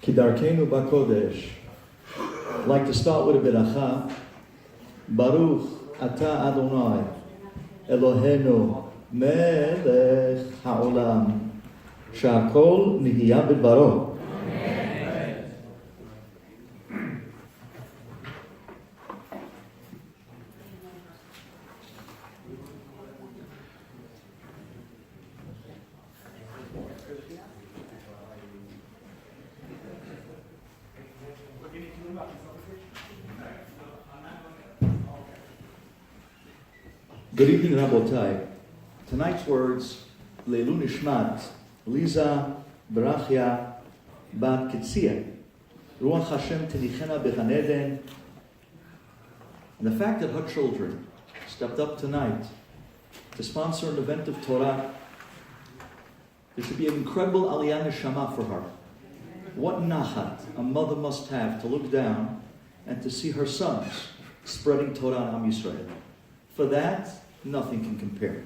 Kidarkenu Bakodesh. I'd like to start with a beracha. Baruch Ata Adonai Eloheinu Melech Haolam Sha'akol Nihiya B'dvaro. Good evening, Rabotai. Tonight's words, Leilu Nishmat, Liza Barachia Bat Kitzia, Ruach Hashem Tenichena B'Gan Eden. And the fact that her children stepped up tonight to sponsor an event of Torah, there should be an incredible aliyah neshama for her. What nachat a mother must have to look down and to see her sons spreading Torah on Am Yisrael. For that, nothing can compare.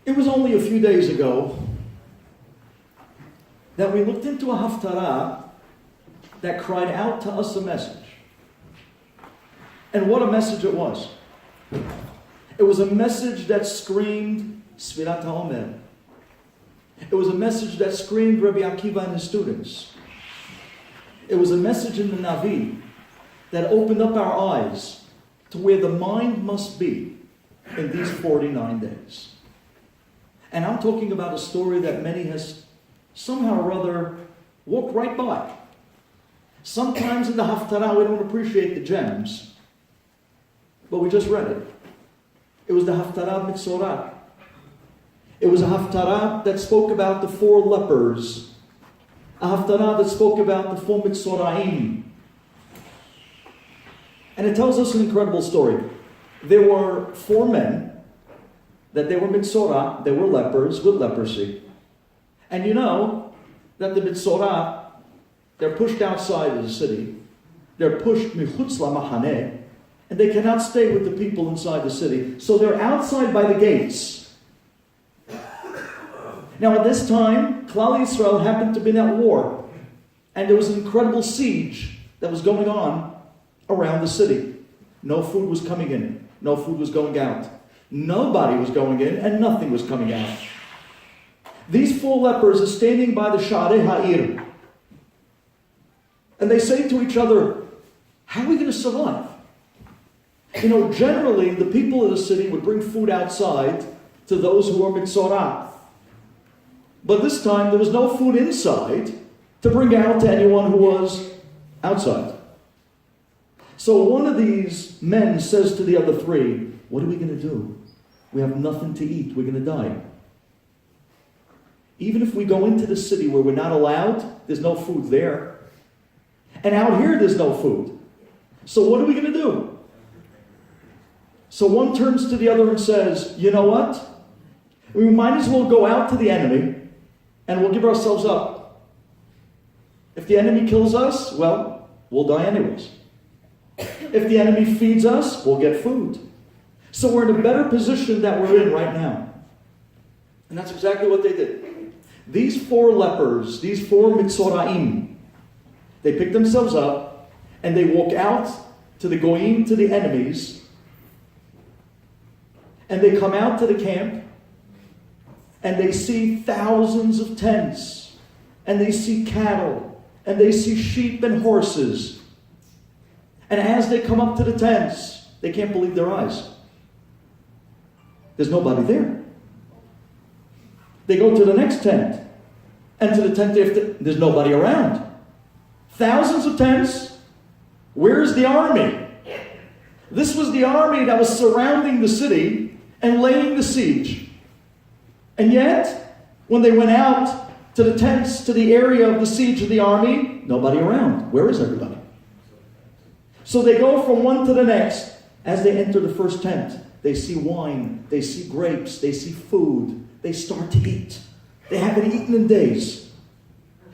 It was only a few days ago that we looked into a haftarah that cried out to us a message. And what a message it was. It was a message that screamed Sefirat Haomer. It was a message that screamed Rabbi Akiva and his students. It was a message in the Navi that opened up our eyes to where the mind must be in these 49 days. And I'm talking about a story that many has somehow or other walked right by. Sometimes in the haftarah we don't appreciate the gems, but we just read it. It was the haftarah Mitzorat. It was a haftarah that spoke about the 4 lepers. A haftarah that spoke about the 4 Mitzoraim. And it tells us an incredible story. There were 4 men that they were Mitzorah, they were lepers with leprosy. And you know that the Mitzorah, they're pushed outside of the city. They're pushed michutz lamachaneh, and they cannot stay with the people inside the city. So they're outside by the gates. Now at this time, Klal Yisrael happened to be at war. And there was an incredible siege that was going on around the city. No food was coming in. No food was going out. Nobody was going in and nothing was coming out. These 4 lepers are standing by the Sharei Ha'ir. And they say to each other, how are we going to survive? You know, generally the people of the city would bring food outside to those who are Mitzorah. But this time there was no food inside to bring out to anyone who was outside. So one of these men says to the other 3, what are we going to do? We have nothing to eat. We're going to die. Even if we go into the city where we're not allowed, there's no food there. And out here there's no food. So what are we going to do? So one turns to the other and says, you know what? We might as well go out to the enemy and we'll give ourselves up. If the enemy kills us, well, we'll die anyways. If the enemy feeds us, we'll get food. So we're in a better position that we're in right now. And that's exactly what they did. These 4 lepers, these 4 Mitzoraim, they pick themselves up and they walk out to the goyim, to the enemies, and they come out to the camp and they see thousands of tents and they see cattle and they see sheep and horses. And as they come up to the tents, they can't believe their eyes. There's nobody there. They go to the next tent. And to the tent after, there's nobody around. Thousands of tents. Where's the army? This was the army that was surrounding the city and laying the siege. And yet, when they went out to the tents, to the area of the siege of the army, nobody around. Where is everybody? So they go from one to the next. As they enter the first tent, they see wine, they see grapes, they see food. They start to eat. They haven't eaten in days.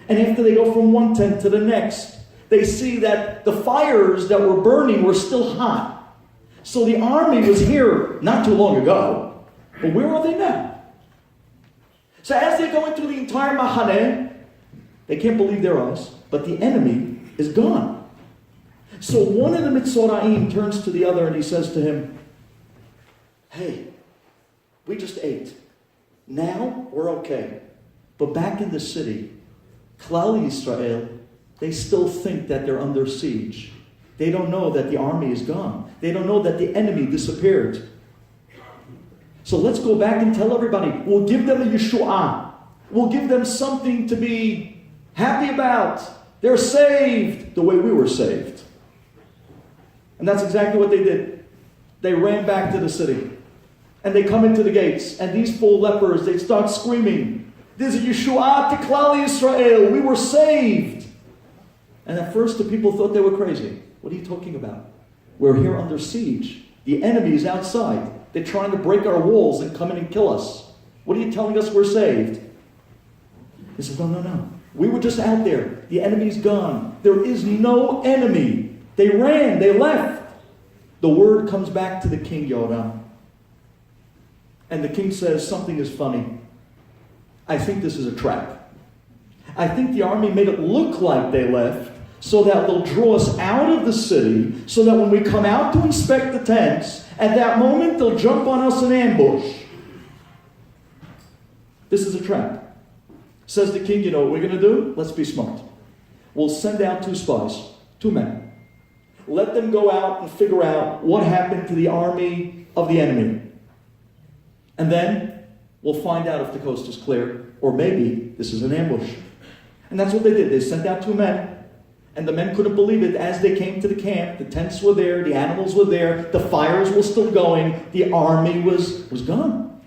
And after they go from one tent to the next, they see that the fires that were burning were still hot. So the army was here not too long ago. But where are they now? So as they're going through the entire Mahaneh, they can't believe their eyes. But the enemy is gone. So one of the Mitzoraim turns to the other and he says to him, hey, we just ate. Now we're okay. But back in the city, Klal Yisrael, they still think that they're under siege. They don't know that the army is gone. They don't know that the enemy disappeared. So let's go back and tell everybody, we'll give them a Yeshuah. We'll give them something to be happy about. They're saved the way we were saved. And that's exactly what they did. They ran back to the city. And they come into the gates. And these 4 lepers, they start screaming, there's a Yeshuah to Klal Yisrael. We were saved. And at first the people thought they were crazy. What are you talking about? We're here under siege. The enemy is outside. They're trying to break our walls and come in and kill us. What are you telling us we're saved? He says, no. We were just out there. The enemy's gone. There is no enemy. They ran. They left. The word comes back to the king, Yoram. And the king says, something is funny. I think this is a trap. I think the army made it look like they left so that they'll draw us out of the city, so that when we come out to inspect the tents, at that moment they'll jump on us in ambush. This is a trap. Says the king, you know what we're going to do? Let's be smart. We'll send out 2 spies, 2 men. Let them go out and figure out what happened to the army of the enemy. And then we'll find out if the coast is clear, or maybe this is an ambush. And that's what they did. They sent out 2 men. And the men couldn't believe it. As they came to the camp, the tents were there, the animals were there, the fires were still going, the army was gone.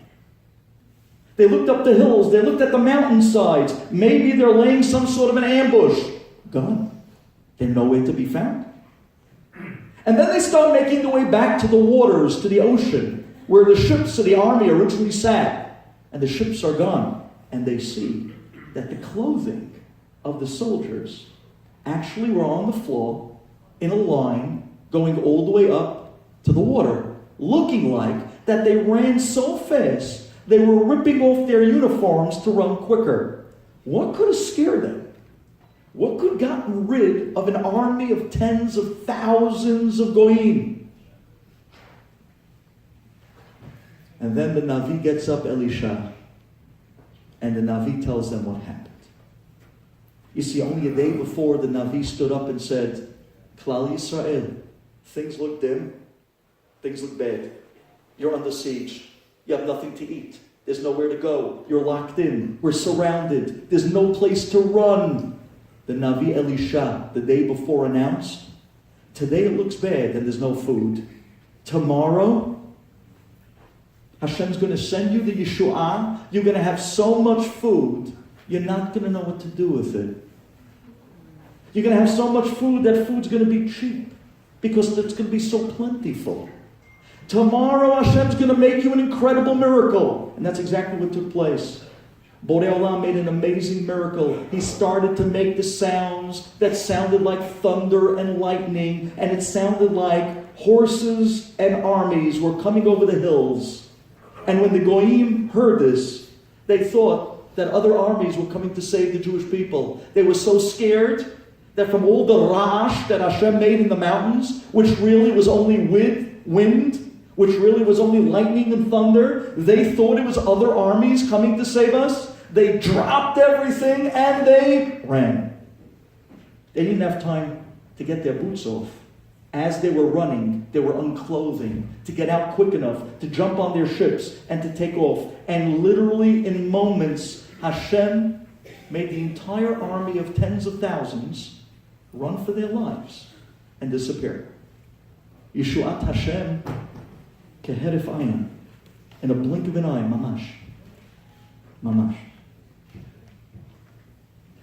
They looked up the hills, they looked at the mountainsides. Maybe they're laying some sort of an ambush. Gone. They're nowhere to be found. And then they start making their way back to the waters, to the ocean, where the ships of the army originally sat. And the ships are gone. And they see that the clothing of the soldiers actually were on the floor in a line going all the way up to the water, looking like that they ran so fast they were ripping off their uniforms to run quicker. What could have scared them? What could have gotten rid of an army of tens of thousands of goyim? And then the Navi gets up, Elisha, and the Navi tells them what happened. You see, only a day before, the Navi stood up and said, Klal Yisrael, things look dim, things look bad. You're under siege. You have nothing to eat. There's nowhere to go. You're locked in. We're surrounded. There's no place to run. The Navi Elisha, the day before, announced, today it looks bad and there's no food. Tomorrow, Hashem's going to send you the Yeshuah. You're going to have so much food, you're not going to know what to do with it. You're going to have so much food, that food's going to be cheap because it's going to be so plentiful. Tomorrow Hashem's going to make you an incredible miracle. And that's exactly what took place. Borei Olam made an amazing miracle. He started to make the sounds that sounded like thunder and lightning, and it sounded like horses and armies were coming over the hills. And when the Goyim heard this, they thought that other armies were coming to save the Jewish people. They were so scared that from all the rash that Hashem made in the mountains, which really was only wind, which really was only lightning and thunder, they thought it was other armies coming to save us. They dropped everything and they ran. They didn't have time to get their boots off. As they were running, they were unclothing to get out quick enough to jump on their ships and to take off. And literally in moments, Hashem made the entire army of tens of thousands run for their lives and disappear. Yeshuat Hashem keherif ayin, in a blink of an eye, mamash. Mamash.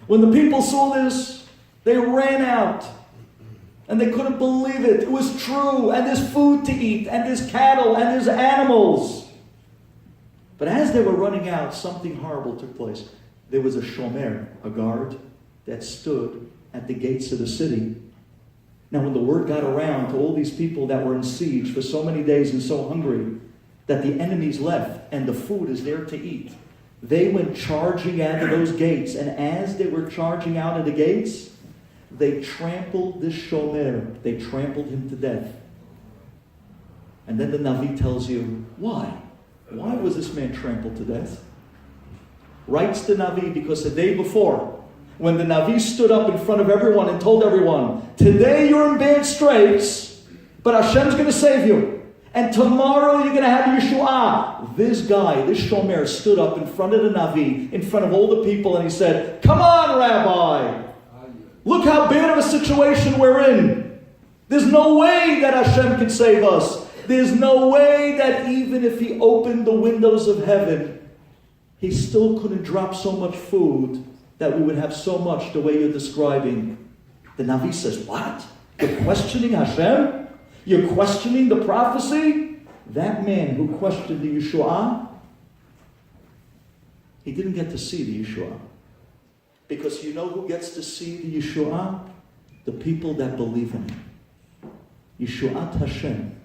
When the people saw this, they ran out. And they couldn't believe it. It was true. And there's food to eat. And there's cattle. And there's animals. But as they were running out, something horrible took place. There was a shomer, a guard, that stood at the gates of the city. Now, when the word got around to all these people that were in siege for so many days and so hungry that the enemies left and the food is there to eat, they went charging out of those gates. And as they were charging out of the gates, they trampled this shomer. They trampled him to death. And then the Navi tells you, why? Why was this man trampled to death? Writes the Navi, because the day before, when the Navi stood up in front of everyone and told everyone, today you're in bad straits, but Hashem's going to save you. And tomorrow you're going to have Yeshua. This guy, this shomer, stood up in front of the Navi, in front of all the people, and he said, come on, Rabbi. Look how bad of a situation we're in. There's no way that Hashem can save us. There's no way that even if he opened the windows of heaven, he still couldn't drop so much food that we would have so much the way you're describing. The Navi says, what? You're questioning Hashem? You're questioning the prophecy? That man who questioned the Yeshua, he didn't get to see the Yeshua. Because you know who gets to see the Yeshua? The people that believe in him. Yeshuat Hashem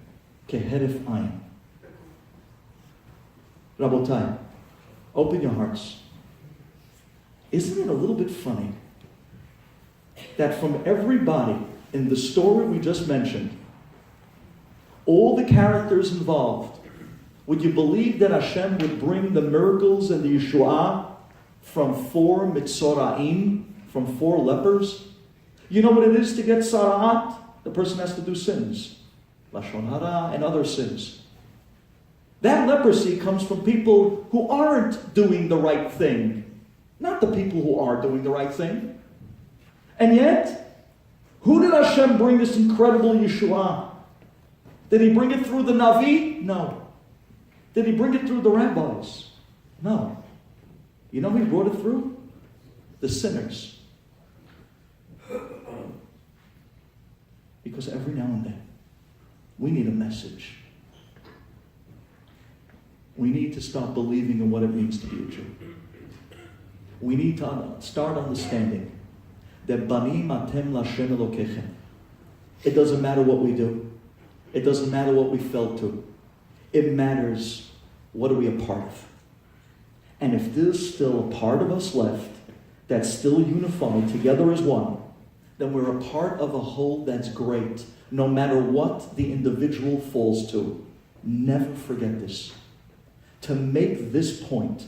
keherif ayin. Rabotai, open your hearts. Isn't it a little bit funny that from everybody in the story we just mentioned, all the characters involved, would you believe that Hashem would bring the miracles and the Yeshua from 4 mitzoraim, from 4 lepers? You know what it is to get sara'at? The person has to do sins. Lashon hara and other sins. That leprosy comes from people who aren't doing the right thing. Not the people who are doing the right thing. And yet, who did Hashem bring this incredible Yeshua? Did he bring it through the Navi? No. Did he bring it through the rabbis? No. You know who he brought it through? The sinners. Because every now and then, we need a message. We need to start believing in what it means to be a Jew. We need to start understanding that Banim Atem Lashem Elokechem. It doesn't matter what we do. It doesn't matter what we fell to. It matters what are we a part of. And if there's still a part of us left that's still unified together as one, then we're a part of a whole that's great, no matter what the individual falls to. Never forget this. To make this point,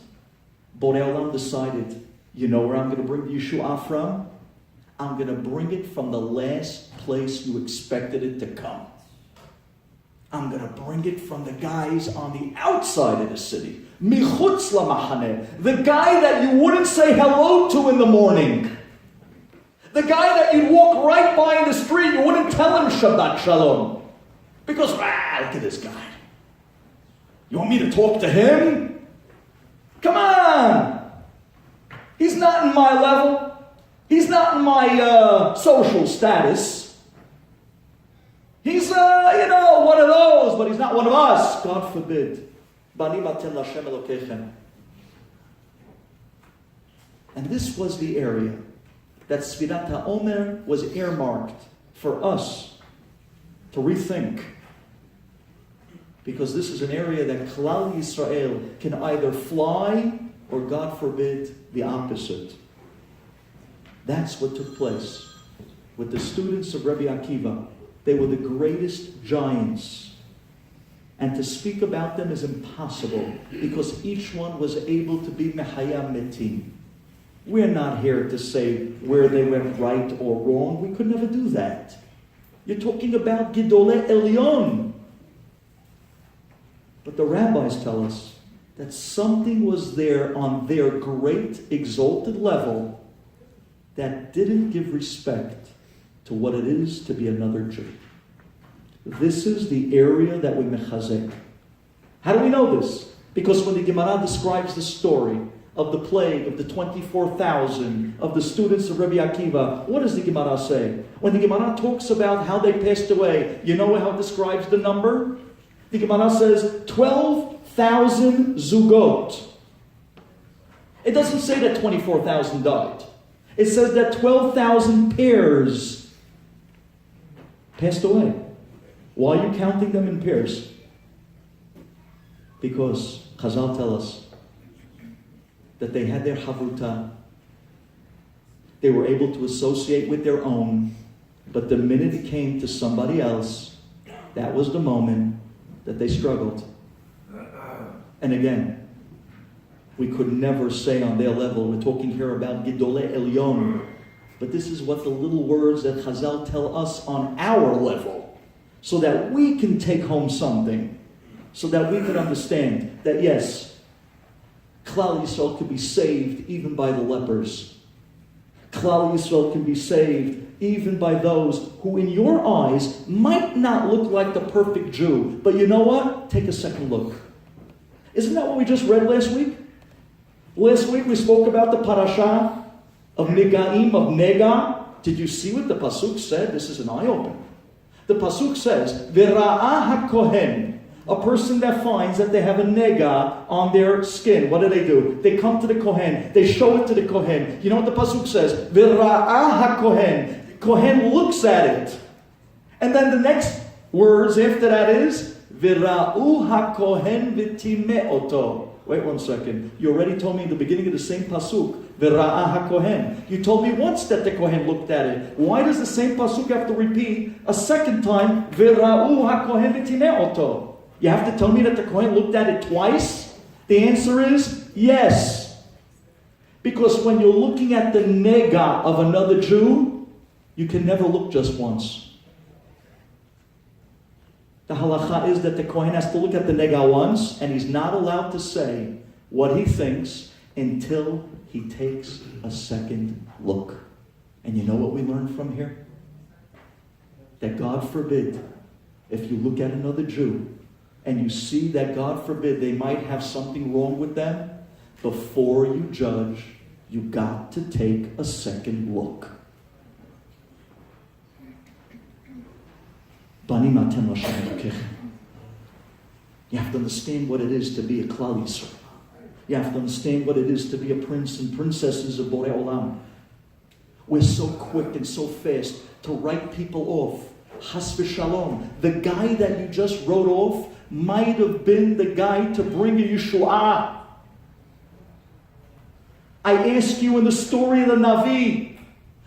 Borei Olam decided, you know where I'm going to bring the Yeshua from? I'm going to bring it from the last place you expected it to come. I'm going to bring it from the guys on the outside of the city. Michutz lamachaneh. The guy that you wouldn't say hello to in the morning. The guy that you'd walk right by in the street, you wouldn't tell him Shabbat Shalom. Because, look at this guy. You want me to talk to him? Come on! He's not in my level. He's not in my social status. He's, one of those, but he's not one of us. God forbid. Banim atem Lashem Elokechem. And this was the area that Sefirat Haomer was earmarked for us to rethink. Because this is an area that Klal Yisrael can either fly or, God forbid, the opposite. That's what took place with the students of Rabbi Akiva. They were the greatest giants. And to speak about them is impossible because each one was able to be Mehaya Metim. We're not here to say where they went right or wrong. We could never do that. You're talking about Gidolei Elyon. But the rabbis tell us that something was there on their great exalted level that didn't give respect to what it is to be another Jew. This is the area that we mechazek. How do we know this? Because when the Gemara describes the story of the plague of the 24,000 of the students of Rabbi Akiva, what does the Gemara say? When the Gemara talks about how they passed away, you know how it describes the number? The Gemara says 12,000 zugot. It doesn't say that 24,000 died. It says that 12,000 pairs. passed away. Why are you counting them in pairs? Because Chazal tell us that they had their havruta. They were able to associate with their own, but the minute it came to somebody else, that was the moment that they struggled. And again, we could never say on their level, we're talking here about Gidolei Elyon, but this is what the little words that Chazal tell us on our level, so that we can take home something, so that we can understand that yes, Klal Yisrael could be saved even by the lepers. Klal Yisrael can be saved even by those who in your eyes might not look like the perfect Jew. But you know what? Take a second look. Isn't that what we just read last week? Last week we spoke about the parasha of Negaim, of Nega. Did you see what the Pasuk said? This is an eye-opener. The Pasuk says, V'ra'ah HaKohen, a person that finds that they have a nega on their skin. What do? They come to the Kohen. They show it to the Kohen. You know what the Pasuk says? V'ra'ah HaKohen. Kohen looks at it. And then the next words after that is, V'ra'u HaKohen v'time'oto. Wait one second. You already told me in the beginning of the same Pasuk, V'ra'ah HaKohen. You told me once that the Kohen looked at it. Why does the same Pasuk have to repeat a second time, V'ra'u HaKohen v'time'oto? You have to tell me that the Kohen looked at it twice? The answer is yes. Because when you're looking at the nega of another Jew, you can never look just once. The halacha is that the Kohen has to look at the nega once, and he's not allowed to say what he thinks until he takes a second look. And you know what we learn from here? That God forbid, if you look at another Jew, and you see that, God forbid, they might have something wrong with them, before you judge, you got to take a second look. You have to understand what it is to be a Klal Yisrael. You have to understand what it is to be a prince and princesses of Borei Olam. We're so quick and so fast to write people off. Chas v'shalom. The guy that you just wrote off might have been the guy to bring a Yeshuah. I ask you in the story of the Navi,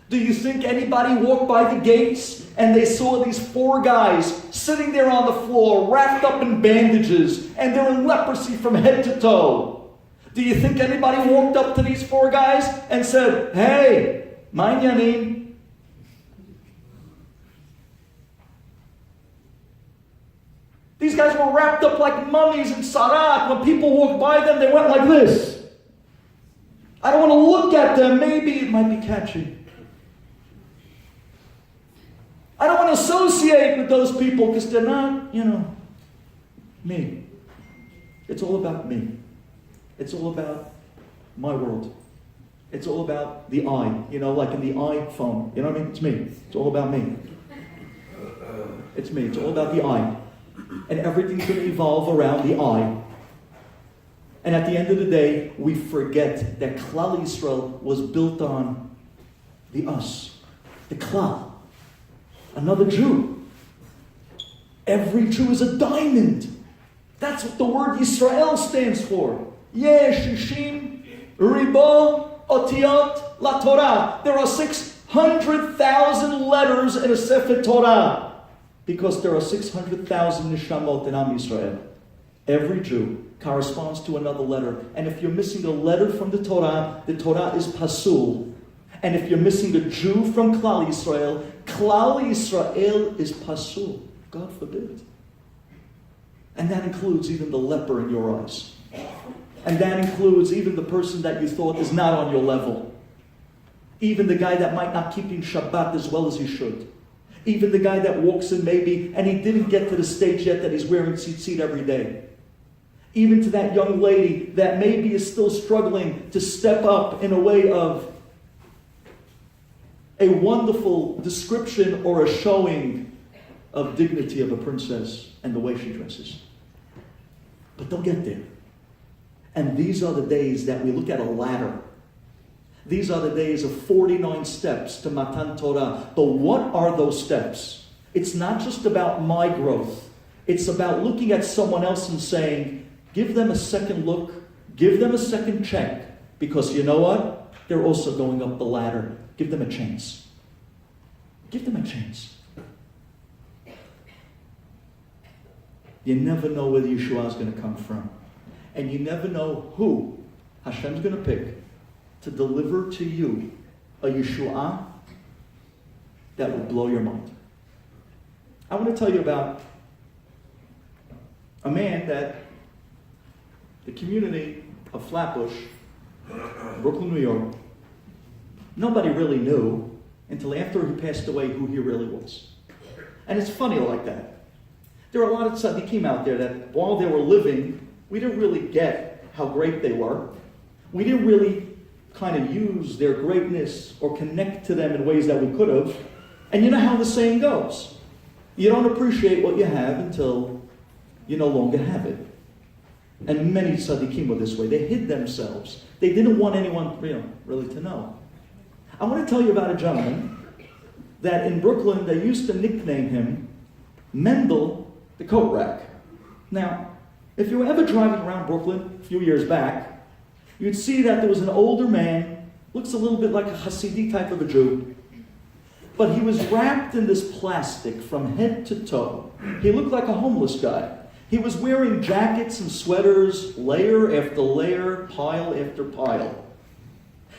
do you think anybody walked by the gates and they saw these 4 guys sitting there on the floor, wrapped up in bandages, and they're in leprosy from head to toe? Do you think anybody walked up to these 4 guys and said, hey, ma'anyanim? These guys were wrapped up like mummies in Sarat. When people walked by them, they went like this. I don't want to look at them. Maybe it might be catchy. I don't want to associate with those people because they're not, me. It's all about me. It's all about my world. It's all about the I. Like in the iPhone. You know what I mean? It's me. It's all about me. It's me. It's all about the I. And everything's going to evolve around the I. And at the end of the day, we forget that Klal Yisrael was built on the us, the Klal, another Jew. Every Jew is a diamond. That's what the word Yisrael stands for. Shishim Ribo Otiyot La Torah. There are 600,000 letters in a Sefer Torah. Because there are 600,000 neshamot in Am Yisrael. Every Jew corresponds to another letter. And if you're missing a letter from the Torah is pasul. And if you're missing a Jew from Klal Yisrael is pasul. God forbid. And that includes even the leper in your eyes. And that includes even the person that you thought is not on your level. Even the guy that might not keep in Shabbat as well as he should. Even the guy that walks in maybe, and he didn't get to the stage yet that he's wearing tzitzit every day. Even to that young lady that maybe is still struggling to step up in a way of a wonderful description or a showing of dignity of a princess and the way she dresses. But they'll get there. And these are the days that we look at a ladder. These are the days of 49 steps to Matan Torah. But what are those steps? It's not just about my growth. It's about looking at someone else and saying, give them a second look, give them a second check, because you know what? They're also going up the ladder. Give them a chance. Give them a chance. You never know where the Yeshua is going to come from. And you never know who Hashem's going to pick to deliver to you a Yeshua that will blow your mind. I want to tell you about a man that the community of Flatbush, Brooklyn, New York, nobody really knew until after he passed away who he really was. And it's funny like that. There are a lot of tzaddikim out there that while they were living, we didn't really get how great they were. We didn't really kind of use their greatness or connect to them in ways that we could have. And you know how the saying goes. You don't appreciate what you have until you no longer have it. And many tzaddikim were this way. They hid themselves. They didn't want anyone really to know. I want to tell you about a gentleman that in Brooklyn, they used to nickname him Mendel the Coat Rack. Now, if you were ever driving around Brooklyn a few years back, you'd see that there was an older man, looks a little bit like a Hasidic type of a Jew, but he was wrapped in this plastic from head to toe. He looked like a homeless guy. He was wearing jackets and sweaters, layer after layer, pile after pile.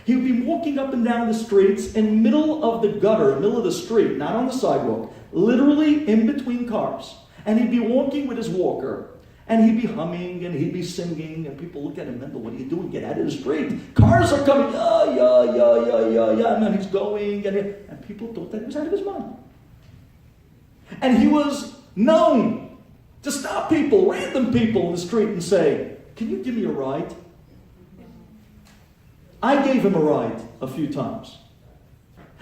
He would be walking up and down the streets in middle of the gutter, middle of the street, not on the sidewalk, literally in between cars. And he'd be walking with his walker. And he'd be humming and he'd be singing. And people look at him, Mendel, what are you doing? Get out of the street. Cars are coming. Yeah. And then he's going. And people thought that he was out of his mind. And he was known to stop people, random people in the street and say, can you give me a ride? I gave him a ride a few times.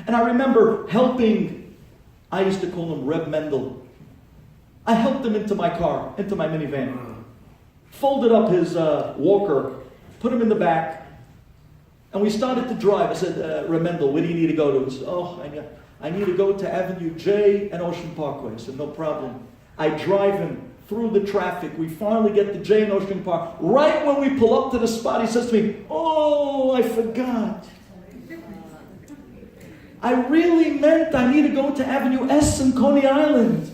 And I remember helping, I used to call him Rebbe Mendel. I helped him into my car, into my minivan. Folded up his walker, put him in the back, and we started to drive. I said, Rebbe Mendel, where do you need to go to? He said, I need to go to Avenue J and Ocean Parkway. I said, no problem. I drive him through the traffic. We finally get to J and Ocean Park. Right when we pull up to the spot, he says to me, oh, I forgot. I really meant I need to go to Avenue S in Coney Island.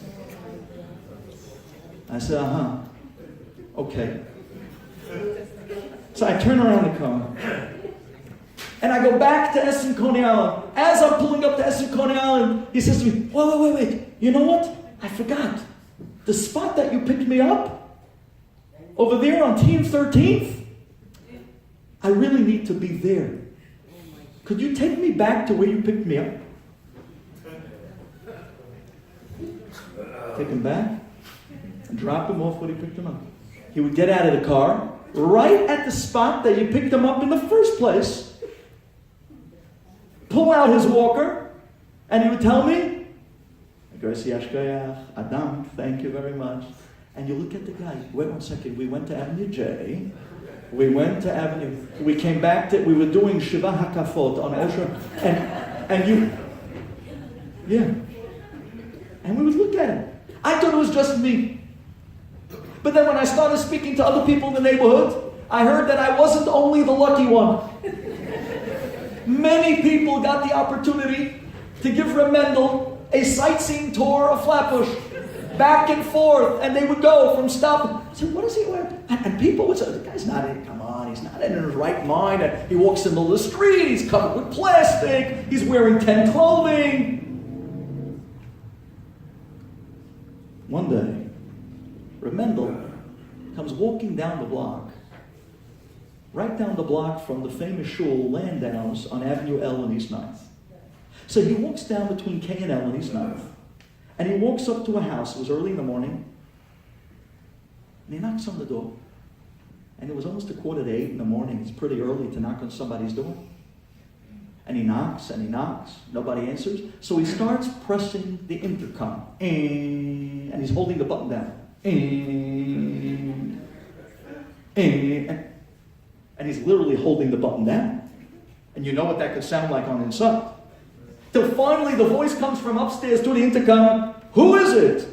I said, okay. So I turn around the car. And I go back to S and Coney Island. As I'm pulling up to S and Coney Island, he says to me, wait. You know what? I forgot. The spot that you picked me up, over there on Team 13th, I really need to be there. Could you take me back to where you picked me up? Take him back and drop him off where he picked him up. He would get out of the car, right at the spot that you picked him up in the first place, pull out his walker, and he would tell me, Adam, thank you very much. And you look at the guy, wait 1 second, we went to Avenue J, we came back we were doing Shiva Hakafot on Ocean, and we would look at him. I thought it was just me. But then when I started speaking to other people in the neighborhood, I heard that I wasn't only the lucky one. Many people got the opportunity to give Rebbe Mendel a sightseeing tour of Flatbush, back and forth, and they would go from stop. I said, what is he wearing? And people would say, the guy's not in, come on, he's not in his right mind. And he walks in the middle of the street, he's covered with plastic, he's wearing 10 clothing. One day, Rebbe Mendel comes walking down the block, right down the block from the famous shul Landau's on Avenue L and East 9th. So he walks down between K and L and East 9th, and he walks up to a house. It was early in the morning, and he knocks on the door. And it was almost 7:45 in the morning. It's pretty early to knock on somebody's door. And he knocks, nobody answers. So he starts pressing the intercom, and he's holding the button down. And he's literally holding the button down. And you know what that could sound like on inside. Till finally the voice comes from upstairs to the intercom. Who is it?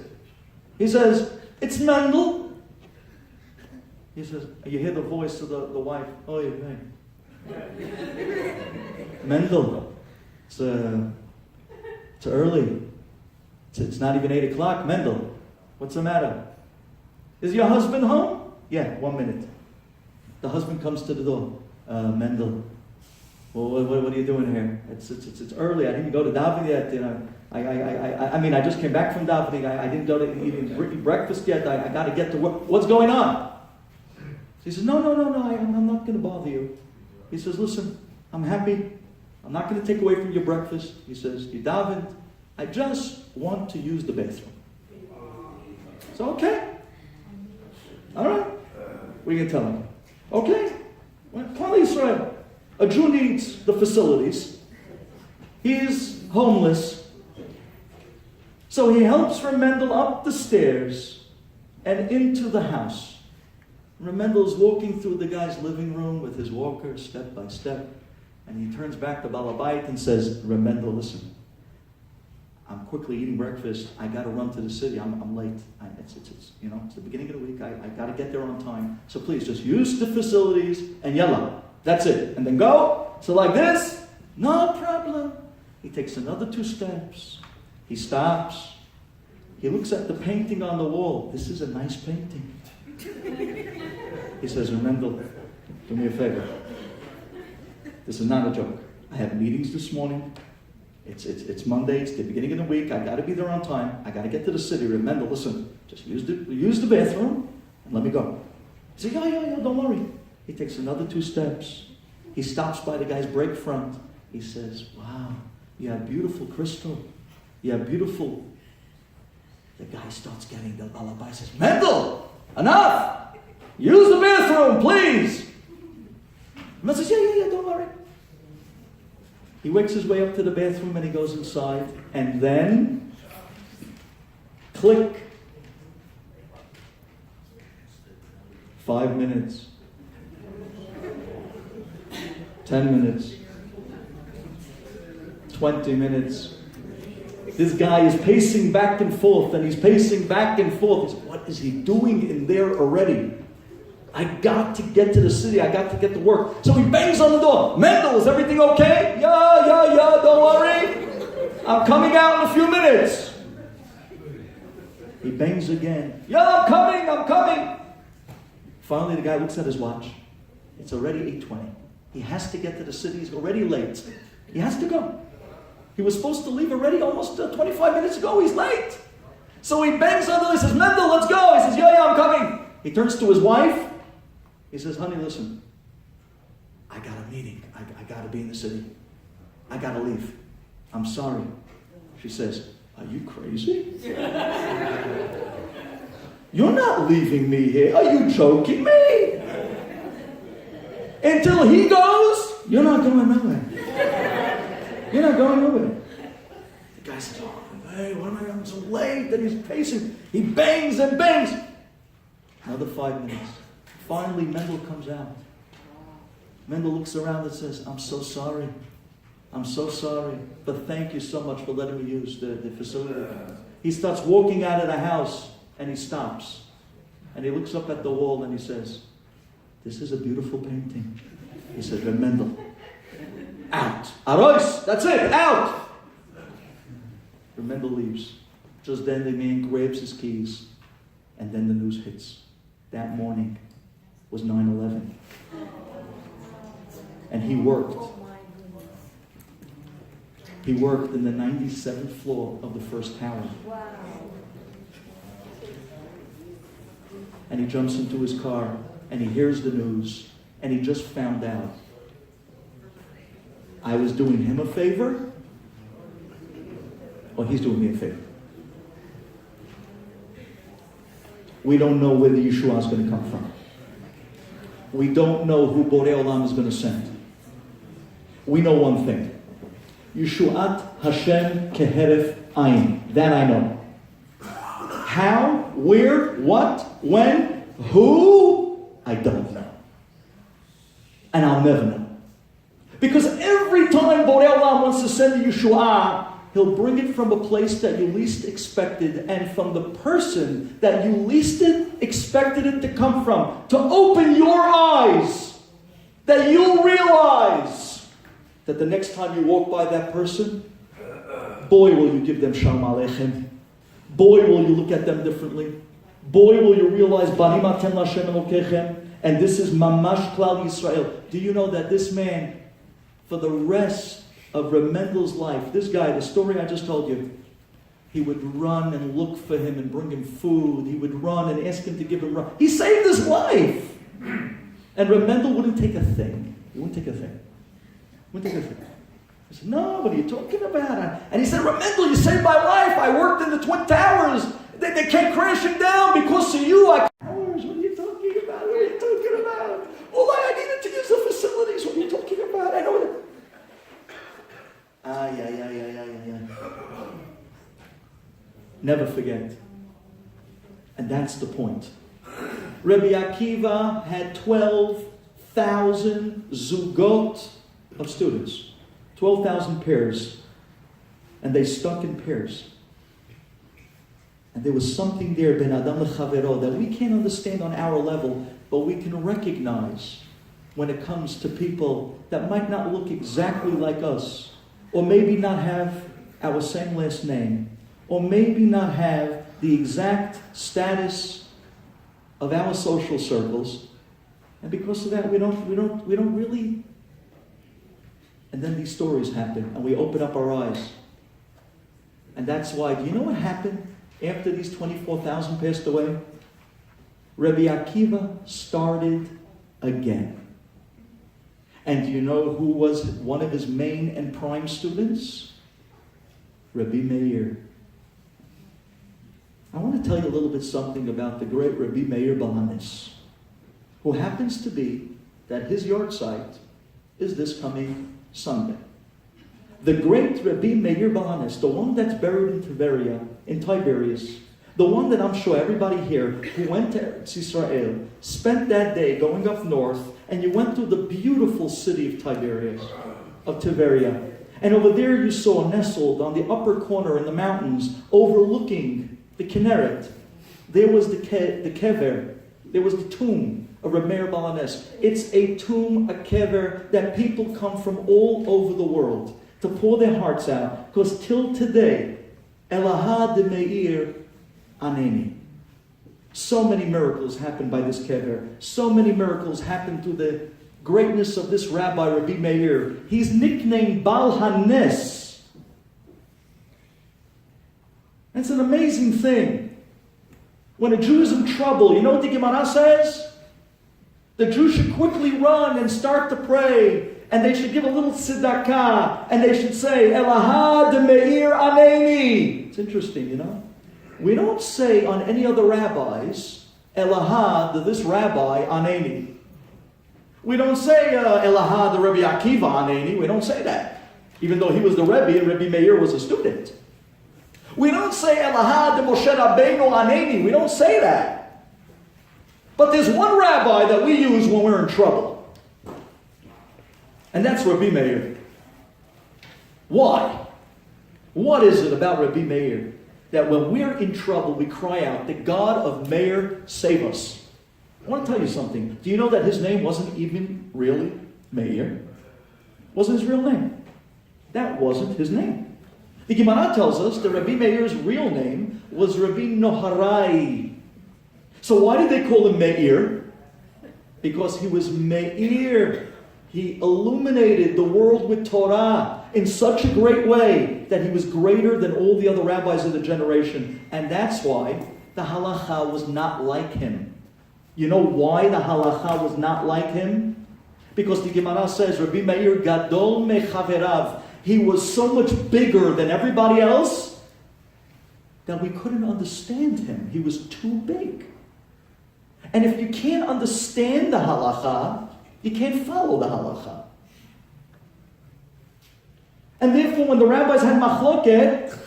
He says, it's Mendel. He says, you hear the voice of the wife. Oh, hey. Mendel, it's early. It's not even 8 o'clock. Mendel, what's the matter? Is your husband home? Yeah, 1 minute. The husband comes to the door. Mendel, well, what are you doing here? It's early. I didn't go to davening yet. You know, I just came back from davening. I didn't go to eat breakfast yet. I got to get to work. What's going on? He says, no. I'm not going to bother you. He says, listen, I'm happy. I'm not going to take away from your breakfast. He says, you davened. I just want to use the bathroom. So, okay. All right. What are you going to tell him? Okay. Well, Israel. A Jew needs the facilities. He's homeless. So he helps Rebbe Mendel up the stairs and into the house. Rebbe Mendel's walking through the guy's living room with his walker, step by step, and he turns back to Balabait and says, Rebbe Mendel, listen, I'm quickly eating breakfast. I got to run to the city. I'm late. It's the beginning of the week. I got to get there on time. So please, just use the facilities and yalla. That's it. And then go. So like this, no problem. He takes another 2 steps. He stops. He looks at the painting on the wall. This is a nice painting. He says, Rebbe Mendel, do me a favor. This is not a joke. I had meetings this morning. It's Monday. It's the beginning of the week. I got to be there on time. I got to get to the city. Rebbe Mendel, listen, just use the bathroom and let me go. He says, yeah, don't worry. He takes another 2 steps. He stops by the guy's brake front. He says, wow, you have beautiful crystal. You have beautiful. The guy starts getting the lullaby. Says, Mendel, enough. Use the bathroom, please. Mendel says, yeah, don't worry. He wakes his way up to the bathroom and he goes inside. And then, click. 5 minutes. 10 minutes. 20 minutes. This guy is pacing back and forth, and he's pacing back and forth. He says, what is he doing in there already? I got to get to the city. I got to get to work. So he bangs on the door. Mendel, is everything okay? Yeah, don't worry. I'm coming out in a few minutes. He bangs again. Yeah, I'm coming. Finally, the guy looks at his watch. It's already 8:20. He has to get to the city. He's already late. He has to go. He was supposed to leave already almost 25 minutes ago. He's late. So he bangs on the door. He says, Mendel, let's go. He says, yeah, I'm coming. He turns to his wife. He says, honey, listen. I got a meeting. I got to be in the city. I got to leave. I'm sorry. She says, are you crazy? You're not leaving me here. Are you joking me? Until he goes, you're not going nowhere. You're not going nowhere. The guy says, oh, hey, what am I? I'm so late. And he's pacing. He bangs and bangs. Another 5 minutes. Finally, Mendel comes out. Mendel looks around and says, I'm so sorry. I'm so sorry. But thank you so much for letting me use the facility. He starts walking out of the house and he stops. And he looks up at the wall and he says, this is a beautiful painting. He says, Rebbe Mendel, out. Arois, that's it, out. Rebbe Mendel leaves. Just then the man grabs his keys and then the news hits. That morning was 9/11. And he worked. He worked in the 97th floor of the first tower. Wow. And he jumps into his car and he hears the news and he just found out I was doing him a favor or he's doing me a favor. We don't know where the Yeshua is going to come from. We don't know who Borei Olam is going to send. We know one thing. Yeshuat Hashem keheref ayin. That I know. How, where, what, when, who, I don't know. And I'll never know. Because every time Borei Olam wants to send a Yeshua, He'll bring it from a place that you least expected and from the person that you least expected it to come from, to open your eyes, that you'll realize that the next time you walk by that person, boy, will you give them Shalom Aleichem. Boy, will you look at them differently. Boy, will you realize, Banim Atem Lashem Elokechem, and this is Mamash Klal Yisrael. Do you know that this man, for the rest of Rebbe Mendel's life, this guy, the story I just told you, he would run and look for him and bring him food. He would run and ask him to give him run. He saved his life. And Rebbe Mendel wouldn't take a thing. He wouldn't take a thing. Wouldn't take a thing. He said, no, what are you talking about? And he said, Rebbe Mendel, you saved my life. I worked in the Twin Towers. They kept crashing down because of you. What are you talking about? What are you talking about? All I needed to use the facilities. What are you talking about? I know it. Never forget. And that's the point. Rabbi Akiva had 12,000 zugot of students. 12,000 pairs. And they stuck in pairs. And there was something there, ben adam lechavero, that we can't understand on our level, but we can recognize when it comes to people that might not look exactly like us, or maybe not have our same last name, or maybe not have the exact status of our social circles, and because of that, we don't really. And then these stories happen, and we open up our eyes, and that's why. Do you know what happened after these 24,000 passed away? Rabbi Akiva started again. And do you know who was one of his main and prime students? Rebbe Meir. I want to tell you a little bit something about the great Rebbe Meir Balanis, who happens to be that his yard site is this coming Sunday. The great Rebbe Meir Balanis, the one that's buried in Tiberias, the one that I'm sure everybody here who went to Eretz Yisrael spent that day going up north, and you went through the beautiful city of Tiberias, of Tiberia. And over there you saw nestled on the upper corner in the mountains, overlooking the Kinneret, there was the kever, there was the tomb of Rebbe Meir Balanis. It's a tomb, a kever, that people come from all over the world to pour their hearts out, because till today, Elaha de Meir Aneni. So many miracles happened by this kever. So many miracles happened through the greatness of this Rabbi, Rebbe Meir. He's nicknamed Bal Hanes. It's an amazing thing. When a Jew is in trouble, you know what the Gemara says? The Jew should quickly run and start to pray. And they should give a little tzedakah. And they should say, Elaha de Meir Aneni. It's interesting, you know. We don't say on any other rabbis, Elaha de this rabbi Aneni. We don't say Elaha de Rabbi Akiva Aneni. We don't say that. Even though he was the Rebbe and Rebbe Meir was a student. We don't say Elaha de Moshe Rabbeinu Aneni. We don't say that. But there's one rabbi that we use when we're in trouble. And that's Rebbe Meir. Why? What is it about Rebbe Meir that when we're in trouble, we cry out, the God of Meir, save us? I want to tell you something. Do you know that his name wasn't even really Meir? Wasn't his real name. That wasn't his name. The Gemara tells us that Rebbe Meir's real name was Rebbe Noharai. So why did they call him Meir? Because he was Meir. He illuminated the world with Torah in such a great way that he was greater than all the other rabbis of the generation. And that's why the halacha was not like him. You know why the halacha was not like him? Because the Gemara says, Rebbe Meir gadol mechaverav. He was so much bigger than everybody else that we couldn't understand him. He was too big. And if you can't understand the halacha, you can't follow the halacha. And therefore, when the rabbis had machloket,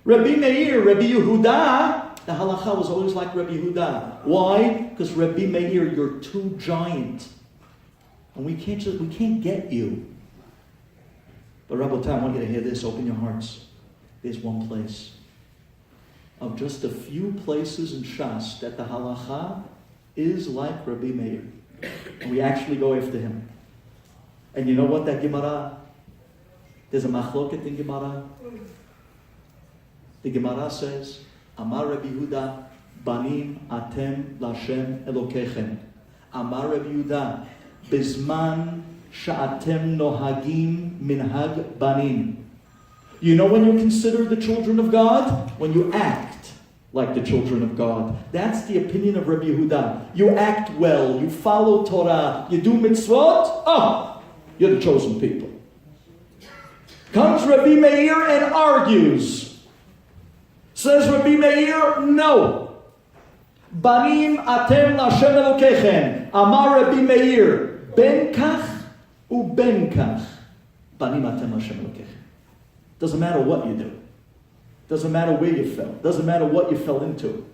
Rebbe Meir, Rebbe Yehuda, the halacha was always like Rebbe Yehuda. Why? Because Rebbe Meir, you're too giant. And we can't get you. But Rabbi, I want you to hear this. Open your hearts. There's one place. Of just a few places in Shas that the halacha is like Rebbe Meir. And we actually go after him. And you know what that Gemara? There's a machloket in Gemara. The Gemara says, Amar Rabbi Yehuda, Banim atem Lashem Elokechem. Amar Rabbi Yehuda, Bizman sha'atem nohagim minhag banim. You know when you consider the children of God? When you act like the children of God. That's the opinion of Rabbi Yehuda. You act well, you follow Torah, you do mitzvot, oh, you're the chosen people. Comes Rebbe Meir and argues. Says Rebbe Meir, no. Banim atem Lashem Elokechem. Amar Rebbe Meir, ben kach u ben kach. Banim atem Lashem Elokechem. Doesn't matter what you do. Doesn't matter where you fell. Doesn't matter what you fell into.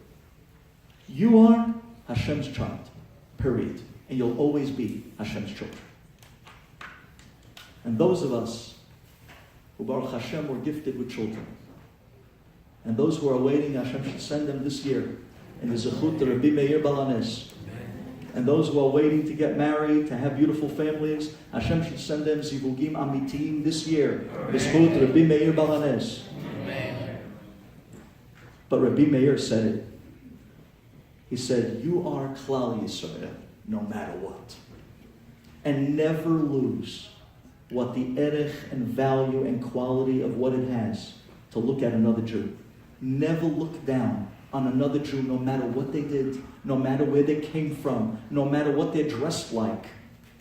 You are Hashem's child. Period. And you'll always be Hashem's children. And those of us who, Baruch Hashem, were gifted with children, and those who are waiting, Hashem should send them this year in the Zechut to Rebbe Meir Balanes. And those who are waiting to get married, to have beautiful families, Hashem should send them Zivugim Amitim this year. B'zchut Rebbe Meir Balanes. But Rebbe Meir said it. He said, you are Klal Yisrael, no matter what. And never lose what the erech and value and quality of what it has to look at another Jew. Never look down on another Jew, no matter what they did, no matter where they came from, no matter what they're dressed like.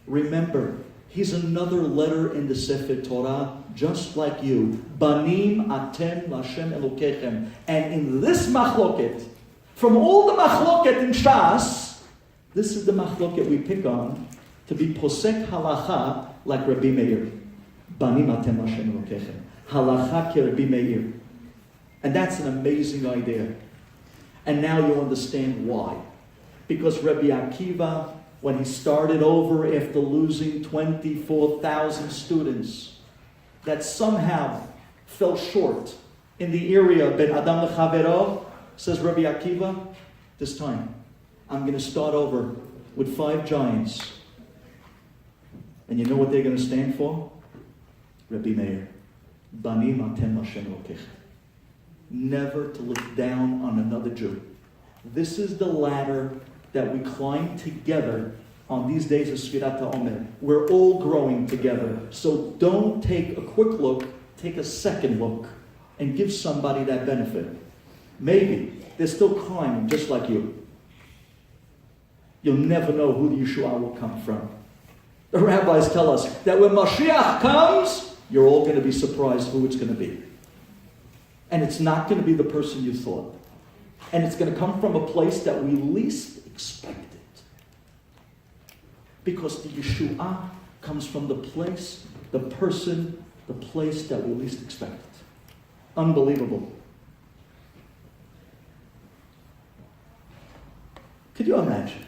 Remember, he's another letter in the Sefer Torah, just like you. Banim atem Lashem Elokechem. And in this machloket, from all the machloket in Shas, this is the machloket we pick on to be posek halacha like Rebbe Meir. Banim atem Lashem Elokechem. Halacha ke Rebbe Meir. And that's an amazing idea. And now you understand why. Because Rabbi Akiva, when he started over after losing 24,000 students, that somehow fell short in the area of Ben Adam Lechavero, says Rabbi Akiva, this time, I'm going to start over with 5 giants. And you know what they're going to stand for? Rebbe Meir. Banim atem Hashem Elokechem. Never to look down on another Jew. This is the ladder that we climb together on these days of Sefirat Haomer. We're all growing together. So don't take a quick look, take a second look, and give somebody that benefit. Maybe they're still climbing just like you. You'll never know who the Yeshua will come from. The rabbis tell us that when Mashiach comes, you're all going to be surprised who it's going to be. And it's not going to be the person you thought. And it's going to come from a place that we least expected. Because the Yeshua comes from the place, the person, the place that we least expected. Unbelievable. Could you imagine?